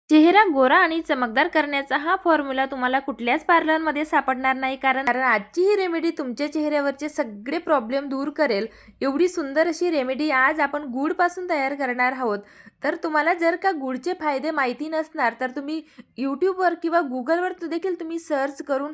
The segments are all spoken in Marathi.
चेहरा गोरा आणि चमकदार करण्याचा हा फॉर्म्युला तुम्हाला कुठल्याच पार्लरमध्ये सापडणार नाही, कारण आजची ही रेमेडी तुमच्या चेहऱ्यावरचे सगळे प्रॉब्लेम दूर करेल. एवढी सुंदर अशी रेमेडी आज आपण गूळपासून तयार करणार आहोत. तर तुम्हाला जर का गूळचे फायदे माहिती नसणार तर तुम्ही यूट्यूबवर किंवा गुगलवर देखील तुम्ही सर्च करून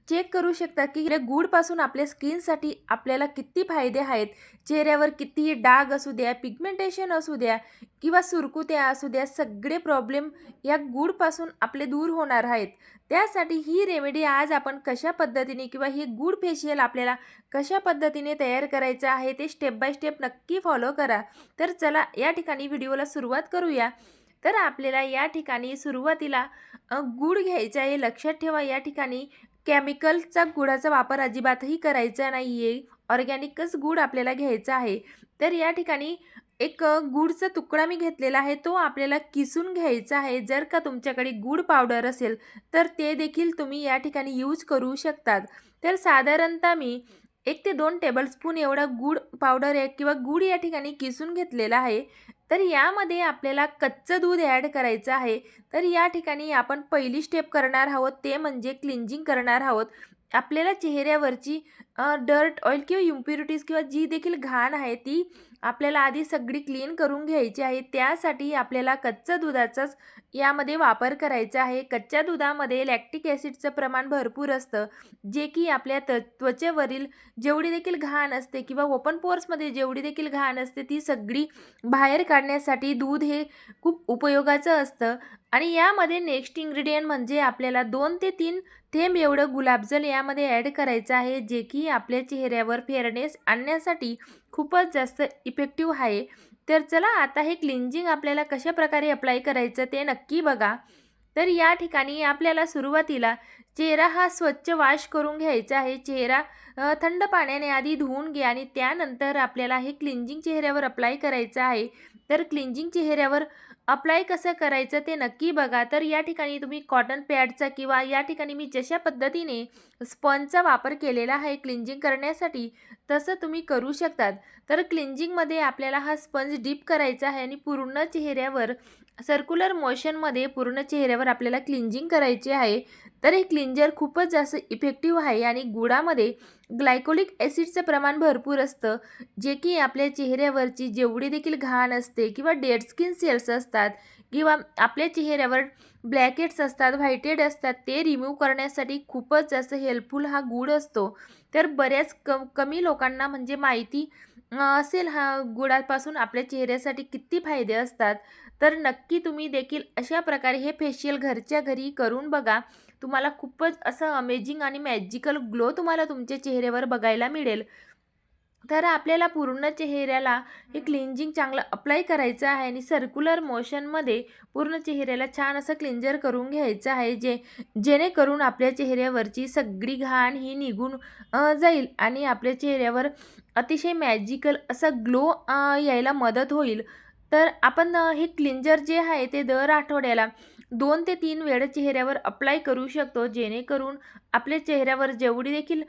चेक करू शकता की गूळपासून आपल्या स्किनसाठी आपल्याला किती फायदे आहेत. चेहऱ्यावर कितीही डाग असू द्या, पिगमेंटेशन असू द्या किंवा सुरकुत्या असू द्या, सगळे प्रॉब्लेम या गूळपासून आपले दूर होणार आहेत. त्यासाठी ही रेमेडी आज आपण कशा पद्धतीने किंवा ही गूळ फेशियल आपल्याला कशा पद्धतीने तयार करायचं आहे ते स्टेप बाय स्टेप नक्की फॉलो करा. तर चला या ठिकाणी व्हिडिओला सुरुवात करूया. तर आपल्याला या ठिकाणी सुरुवातीला गूळ घ्यायचा आहे. लक्षात ठेवा, या ठिकाणी केमिकलचा गुळाचा वापर अजिबातही करायचा नाही आहे. ऑर्गॅनिकच गूळ आपल्याला घ्यायचा आहे. तर या ठिकाणी एक गूळचा तुकडा मी घेतलेला आहे, तो आपल्याला किसून घ्यायचा आहे. जर का तुमच्याकडे गूळ पावडर असेल तर ते देखील तुम्ही या ठिकाणी यूज करू शकतात. तर साधारणतः मी 1 ते 2 टेबलस्पून एवढा गूळ पावडर आहे किंवा गूळ या ठिकाणी किसून घेतलेला आहे. तर यामध्ये आपल्याला कच्चं दूध ॲड करायचं आहे. तर या ठिकाणी आपण पहिली स्टेप करणार आहोत ते म्हणजे क्लिन्झिंग करणार आहोत. आपल्याला चेहऱ्यावरची डर्ट, ऑइल किंवा इम्प्युरिटीज किंवा जी देखील घाण आहे ती आपल्याला आधी सगळी क्लीन करून घ्यायची आहे. त्यासाठी आपल्याला कच्च्या दुधाचाच यामध्ये वापर करायचा आहे. कच्च्या दुधामध्ये लॅक्टिक ॲसिडचं प्रमाण भरपूर असतं, जे की आपल्या त्वचेवरील जेवढी देखील घाण असते किंवा ओपन पोर्समध्ये जेवढी देखील घाण असते ती सगळी बाहेर काढण्यासाठी दूध हे खूप उपयोगाचं असतं. आणि यामध्ये नेक्स्ट इन्ग्रेडियंट म्हणजे आपल्याला 2 ते 3 थेंब एवढं गुलाबजल यामध्ये ॲड करायचं आहे, जे की आपल्या चेहऱ्यावर फेअरनेस आणण्यासाठी खूपच जास्त इफेक्टिव्ह आहे. तर चला आता हे क्लिन्झिंग आपल्याला कशाप्रकारे अप्लाय करायचं ते नक्की बघा. तर या ठिकाणी आपल्याला सुरुवातीला चेहरा हा स्वच्छ वॉश करून घ्यायचा आहे. चेहरा थंड पाण्याने आधी धुवून घ्या आणि त्यानंतर आपल्याला हे क्लिन्झिंग चेहऱ्यावर अप्लाय करायचं आहे. तर क्लिन्झिंग चेहऱ्यावर अप्लाय कसं करायचं ते नक्की बघा. तर या ठिकाणी तुम्ही कॉटन पॅडचा किंवा या ठिकाणी मी जशा पद्धतीने स्पंजचा वापर केलेला आहे क्लिन्झिंग करण्यासाठी तसं तुम्ही करू शकतात. तर क्लिन्झिंगमध्ये आपल्याला हा स्पंज डीप करायचा आहे आणि पूर्ण चेहऱ्यावर सर्क्युलर मोशनमध्ये पूर्ण चेहऱ्यावर आपल्याला क्लिन्झिंग करायचे आहे. तर हे क्लिन्झर खूपच जास्त इफेक्टिव्ह आहे आणि गुळामध्ये ग्लायकोलिक ॲसिडचं प्रमाण भरपूर असतं, जे की आपल्या चेहऱ्यावरची जेवढी देखील घाण असते किंवा डेड स्किन सेल्स असतात किंवा आपल्या चेहऱ्यावर ब्लॅकहेड्स असतात, व्हाईटहेड असतात, ते रिमूव्ह करण्यासाठी खूपच जास्त हेल्पफुल हा गूळ असतो. तर बऱ्याच कमी लोकांना म्हणजे माहिती असेल हा गुळापासून आपल्या चेहऱ्यासाठी किती फायदे असतात. तर नक्की तुम्ही देखील अशा प्रकारे हे फेशियल घरच्या घरी करून बघा. तुम्हाला खूपच असं अमेझिंग आणि मॅजिकल ग्लो तुम्हाला तुमच्या चेहऱ्यावर बघायला मिळेल. तर आपल्याला पूर्ण चेहऱ्याला हे क्लिन्झिंग चांगलं अप्लाय करायचं आहे आणि सर्क्युलर मोशनमध्ये पूर्ण चेहऱ्याला छान असं क्लिन्झर करून घ्यायचं आहे, जेणेकरून आपल्या चेहऱ्यावरची सगळी घाण ही निघून जाईल आणि आपल्या चेहऱ्यावर अतिशय मॅजिकल असा ग्लो यायला मदत होईल. तर आपण हे क्लिन्झर जे आहे ते दर आठवड्याला 2 ते 3 वेळा चेहऱ्यावर अप्लाय करू शकतो, जेणेकरून आपल्या चेहऱ्यावर जेवढी देखील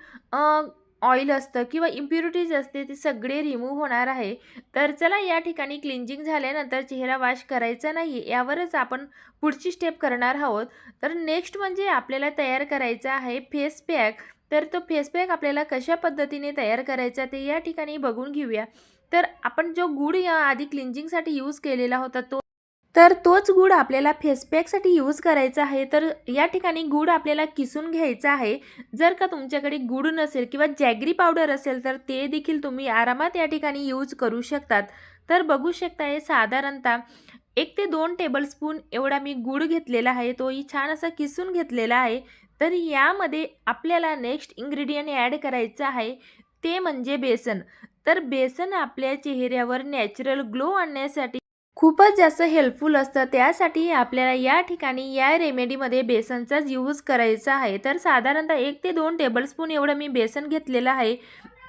ऑइल असतं किंवा इम्प्युरिटीज असते ते सगळे रिमूव्ह होणार आहे. तर चला या ठिकाणी क्लिन्झिंग झाल्यानंतर चेहरा वॉश करायचा नाही, यावरच आपण पुढची स्टेप करणार आहोत. तर नेक्स्ट म्हणजे आपल्याला तयार करायचा आहे फेस पॅक. तर तो फेस पॅक आपल्याला कशा पद्धतीने तयार करायचा ते या ठिकाणी बघून घेऊया. तर आपण जो गूळ या आधी क्लिन्झिंगसाठी यूज केलेला होता तोच गूळ आपल्याला फेस पॅकसाठी यूज करायचा आहे. तर या ठिकाणी गूळ आपल्याला किसून घ्यायचा आहे. जर का तुमच्याकडे गूळ नसेल किंवा जॅगरी पावडर असेल तर ते देखील तुम्ही आरामात या ठिकाणी यूज करू शकतात. तर बघू शकता हे साधारणतः 1 ते 2 टेबलस्पून एवढा मी गूळ घेतलेला आहे, तोही छान असा किसून घेतलेला आहे. तर यामध्ये आपल्याला नेक्स्ट इन्ग्रेडियंट ॲड करायचं आहे ते म्हणजे बेसन. तर बेसन आपल्या चेहऱ्यावर नॅचरल ग्लो आणण्यासाठी खूपच जास्त हेल्पफुल असतं. त्यासाठी आपल्याला या ठिकाणी या रेमेडीमध्ये बेसनचाच यूज करायचा आहे. तर साधारणतः 1 ते 2 टेबलस्पून एवढं मी बेसन घेतलेलं आहे.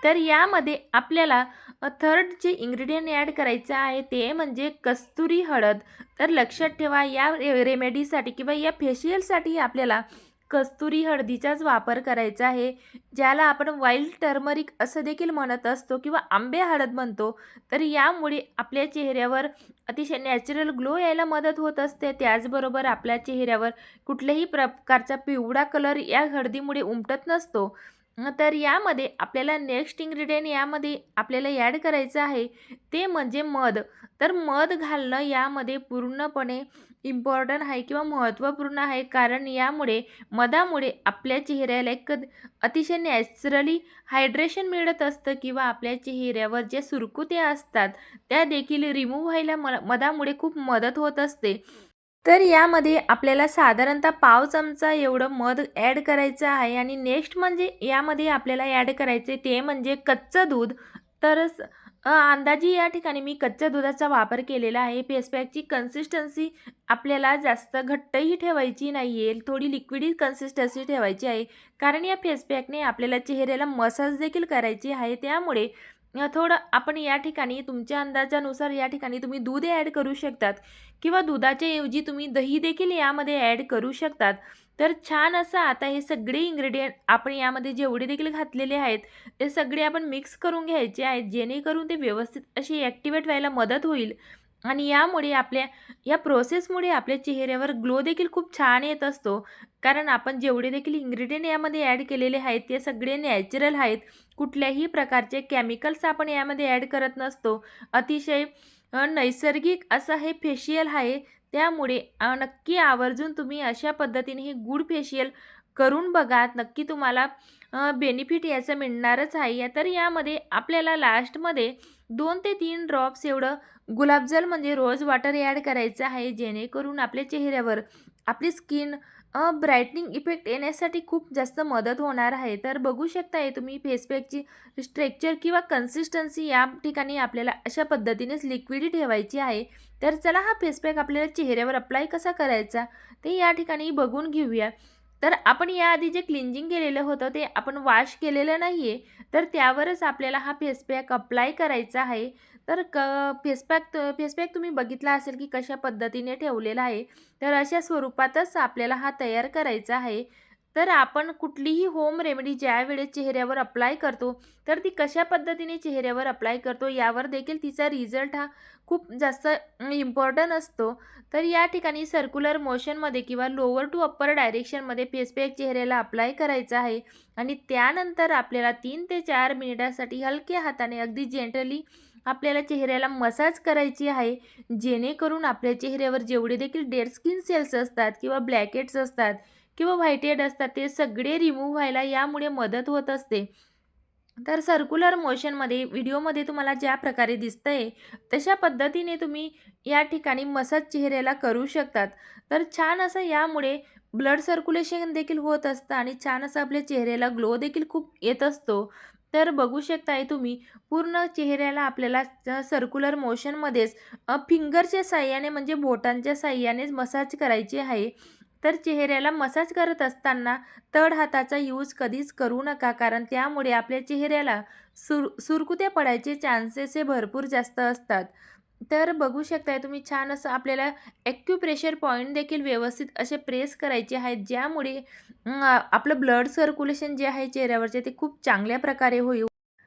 तर यामध्ये आपल्याला थर्ड जे इन्ग्रेडियंट ॲड करायचं आहे ते म्हणजे कस्तुरी हळद. तर लक्षात ठेवा, या रेमेडीसाठी किंवा या फेशियलसाठी आपल्याला कस्तुरी हळदीचाच वापर करायचा आहे, ज्याला आपण वाईल्ड टर्मरिक असं देखील म्हणत असतो किंवा आंबे हळद म्हणतो. तर यामुळे आपल्या चेहऱ्यावर अतिशय नॅचरल ग्लो यायला मदत होत असते. त्याचबरोबर आपल्या चेहऱ्यावर कुठल्याही प्रकारचा पिवळा कलर या हळदीमुळे उमटत नसतो. तर यामध्ये आपल्याला नेक्स्ट इन्ग्रेडियंट यामध्ये आपल्याला ॲड करायचं आहे, ते म्हणजे मध. तर मध घालणं यामध्ये पूर्णपणे इम्पॉर्टंट आहे किंवा महत्त्वपूर्ण आहे, कारण मधामुळे आपल्या चेहऱ्याला एक अतिशय नॅचरली हायड्रेशन मिळत असतं किंवा आपल्या चेहऱ्यावर जे सुरकुत्या असतात त्या देखील रिमूव्ह व्हायला मधामुळे खूप मदत होत असते. तर यामध्ये आपल्याला साधारणतः पाव चमचा एवढं मध ॲड करायचं आहे आणि नेक्स्ट म्हणजे यामध्ये आपल्याला ॲड करायचे ते म्हणजे कच्चं दूध. तर अंदाजे या ठिकाणी मी कच्च्या दुधाचा वापर केलेला आहे. फेस पॅकची कन्सिस्टन्सी आपल्याला जास्त घट्टही ठेवायची नाही आहे, थोडी लिक्विडी कन्सिस्टन्सी ठेवायची आहे, कारण या फेस पॅकने आपल्याला चेहऱ्याला मसाज देखील करायची आहे. त्यामुळे थोडं आपण या ठिकाणी तुमच्या अंदाजानुसार या ठिकाणी तुम्ही दूध ॲड करू शकतात किंवा दुधाच्या ऐवजी तुम्ही दही देखील यामध्ये ॲड करू शकतात. तर छान असं आता हे सगळे इन्ग्रेडियंट आपण यामध्ये जेवढे देखील घातलेले आहेत ते सगळे आपण मिक्स करून घ्यायचे आहेत, जेणेकरून ते व्यवस्थित अशी ॲक्टिवेट व्हायला मदत होईल. आणि यामुळे आपल्या या प्रोसेसमुळे आपल्या चेहऱ्यावर ग्लो देखील खूप छान येत असतो, कारण आपण जेवढे देखील इन्ग्रेडियंट यामध्ये ॲड केलेले आहेत ते सगळे नॅचरल आहेत. कुठल्याही प्रकारचे केमिकल्स आपण यामध्ये ॲड करत नसतो. अतिशय नैसर्गिक असं हे फेशियल आहे. त्यामुळे नक्की आवर्जून तुम्ही अशा पद्धतीने हे गुड फेशियल करून बघा. नक्की तुम्हाला बेनिफिट याचं मिळणारच आहे. तर यामध्ये आपल्याला लास्टमध्ये 2 ते 3 ड्रॉप्स एवढं गुलाबजल म्हणजे रोज वॉटर ॲड करायचं आहे, जेणेकरून आपल्या चेहऱ्यावर आपली स्किन ब्राईटनिंग इफेक्ट येण्यासाठी खूप जास्त मदत होणार आहे. तर बघू शकताय तुम्ही फेस पॅकची स्ट्रक्चर किंवा कन्सिस्टन्सी या ठिकाणी आपल्याला अशा पद्धतीनेच लिक्विडी ठेवायची आहे. तर चला हा फेस पॅक आपल्याला चेहऱ्यावर अप्लाय कसा करायचा ते या ठिकाणी बघून घेऊया. तर आपण याआधी जे क्लिन्झिंग केलेलं होतं ते आपण वॉश केलेलं नाही आहे, तर त्यावरच आपल्याला हा फेस पॅक अप्लाय करायचा आहे. तर फेस पॅक तुम्ही बघितला असेल की कशा पद्धतीने ठेवलेला आहे. तर अशा स्वरूपातच आपल्याला हा तयार करायचा आहे. तर आपण कुठलीही होम रेमेडी ज्यावेळेस चेहऱ्यावर अप्लाय करतो, तर ती कशा पद्धतीने चेहऱ्यावर अप्लाय करतो यावर देखील तिचा रिझल्ट हा खूप जास्त इम्पॉर्टंट असतो. तर या ठिकाणी सर्क्युलर मोशनमध्ये किंवा लोअर टू अप्पर डायरेक्शनमध्ये फेस पॅक चेहऱ्याला अप्लाय करायचा आहे आणि त्यानंतर आपल्याला 3 ते 4 मिनिटासाठी हलक्या हाताने अगदी जेंटली आपल्याला चेहऱ्याला मसाज करायची आहे, जेणेकरून आपल्या चेहऱ्यावर जेवढे देखील डेड स्किन सेल्स असतात किंवा ब्लॅकेट्स असतात किंवा व्हाईट हेड असतात ते सगळे रिमूव्ह व्हायला यामुळे मदत होत असते. तर सर्क्युलर मोशनमध्ये व्हिडिओमध्ये तुम्हाला ज्या प्रकारे दिसतंय तशा पद्धतीने तुम्ही या ठिकाणी मसाज चेहऱ्याला करू शकतात. तर छान असं यामुळे ब्लड सर्क्युलेशन देखील होत असतं आणि छान असं आपल्या चेहऱ्याला ग्लो देखील खूप येत असतो. तर बघू शकताय तुम्ही पूर्ण चेहऱ्याला आपल्याला सर्क्युलर मोशनमध्येच फिंगरच्या साहाय्याने म्हणजे बोटांच्या साहाय्यानेच मसाज करायची आहे. तर चेहऱ्याला मसाज करत असताना तळ हाताचा यूज कधीच करू नका, कारण त्यामुळे आपल्या चेहऱ्याला सुरकुत्या पडायचे चान्सेस हे भरपूर जास्त असतात. तर बघू शकताय तुम्ही छान असं आपल्याला ॲक्युप्रेशर पॉईंट देखील व्यवस्थित असे प्रेस करायचे आहेत, ज्यामुळे आपलं ब्लड सर्क्युलेशन जे आहे चेहऱ्यावरचे ते खूप चांगल्या प्रकारे होईल.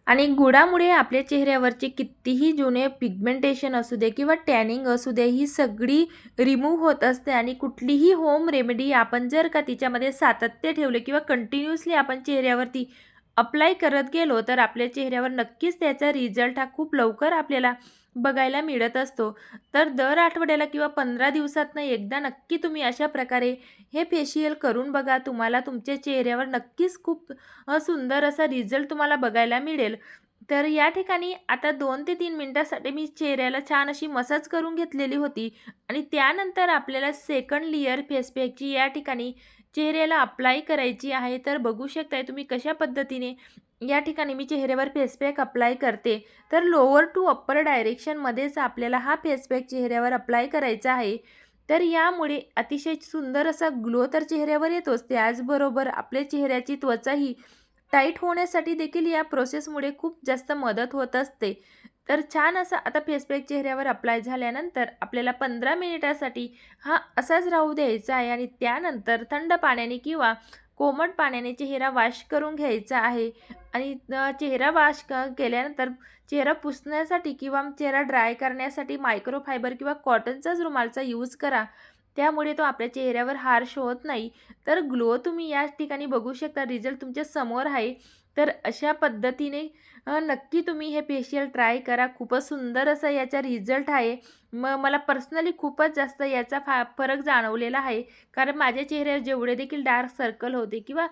आणि गुळामुळे आपल्या चेहऱ्यावरचे कितीही जुने पिगमेंटेशन असू दे किंवा टॅनिंग असू दे, ही सगळी रिमूव्ह होत असते. आणि कुठलीही होम रेमेडी आपण जर का तिच्यामध्ये सातत्य ठेवले किंवा कंटिन्युअसली आपण चेहऱ्यावरती अप्लाय करत गेलो, तर आपल्या चेहऱ्यावर नक्कीच त्याचा रिझल्ट हा खूप लवकर आपल्याला बघायला मिळत असतो. तर दर आठवड्याला किंवा 15 दिवसातनं एकदा नक्की तुम्ही अशा प्रकारे हे फेशियल करून बघा. तुम्हाला तुमच्या चेहऱ्यावर नक्कीच खूप सुंदर असा रिझल्ट तुम्हाला बघायला मिळेल. तर या ठिकाणी आता 2 ते 3 मिनिटासाठी मी चेहऱ्याला छान अशी मसाज करून घेतलेली होती आणि त्यानंतर आपल्याला सेकंड लेयर फेस पॅकची या ठिकाणी चेहऱ्याला अप्लाय करायची आहे. तर बघू शकताय तुम्ही कशा पद्धतीने या ठिकाणी मी चेहऱ्यावर फेस पॅक अप्लाय करते. तर लोअर टू अप्पर डायरेक्शनमध्येच आपल्याला हा फेस पॅक चेहऱ्यावर अप्लाय करायचा आहे. तर यामुळे अतिशय सुंदर असा ग्लो तर चेहऱ्यावर येतोच, त्याचबरोबर आपल्या चेहऱ्याची त्वचाही टाईट होण्यासाठी देखील या प्रोसेसमुळे खूप जास्त मदत होत असते. तर छान असा आता फेस पॅक चेहऱ्यावर अप्लाय झाल्यानंतर आपल्याला 15 मिनिटासाठी हा असाच राहू द्यायचा आहे आणि त्यानंतर थंड पाण्याने किंवा कोमट पाण्याने चेहरा वॉश करून घ्यायचा आहे. आणि चेहरा वॉश केल्यानंतर चेहरा पुसण्यासाठी किंवा चेहरा ड्राय करण्यासाठी मायक्रोफायबर किंवा कॉटनचाच रुमालचा यूज करा. त्यामुळे तो आपल्या चेहऱ्यावर हार्श होत नाही. तर ग्लो तुम्ही या ठिकाणी बघू शकता, रिझल्ट तुमच्या समोर आहे. तर अशा पद्धतीने नक्की तुम्ही हे फेशियल ट्राय करा. खूपच सुंदर असा याचा रिझल्ट आहे. मला पर्सनली खूपच जास्त याचा फरक जाणवलेला आहे. कारण माझ्या चेहऱ्यावर जेवढे देखील डार्क सर्कल होते किंवा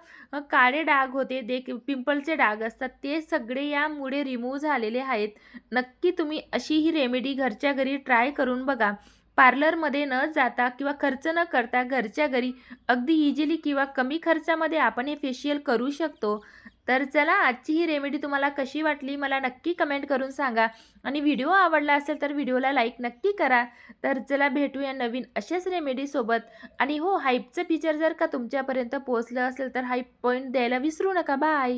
काळे डाग होते, पिंपलचे डाग असतात, ते सगळे यामुळे रिमूव्ह झालेले आहेत. नक्की तुम्ही अशी ही रेमेडी घरच्या घरी ट्राय करून बघा. पार्लरमध्ये न जाता किंवा खर्च न करता घरच्या घरी अगदी इझिली किंवा कमी खर्चामध्ये आपण हे फेशियल करू शकतो. तर चला, आजची ही रेमेडी तुम्हाला कशी वाटली मला नक्की कमेंट करून सांगा. आणि व्हिडिओ आवडला असेल तर व्हिडिओला लाईक नक्की करा. तर चला, भेटूया नवीन अशाच रेमेडीसोबत. आणि हो, हाईपचं फीचर जर का तुमच्यापर्यंत पोहोचलं असेल तर हाईप पॉईंट द्यायला विसरू नका. बाय.